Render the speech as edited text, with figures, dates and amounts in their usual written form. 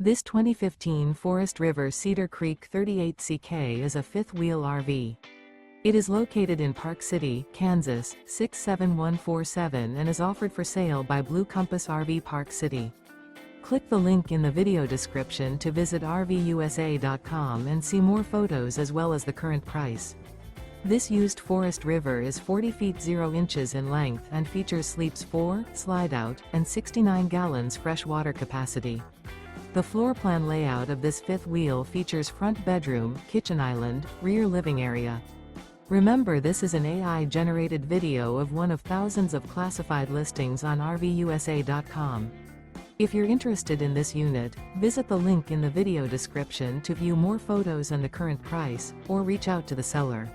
This 2015 Forest River Cedar Creek 38CK is a fifth-wheel RV. It is located in Park City, Kansas, 67147 and is offered for sale by Blue Compass RV Park City. Click the link in the video description to visit RVUSA.com and see more photos as well as the current price. This used Forest River is 40 feet 0 inches in length and features sleeps 4, slide-out, and 69 gallons fresh water capacity. The floor plan layout of this fifth wheel features front bedroom, kitchen island, rear living area. Remember, this is an AI-generated video of one of thousands of classified listings on RVUSA.com. If you're interested in this unit, visit the link in the video description to view more photos and the current price, or reach out to the seller.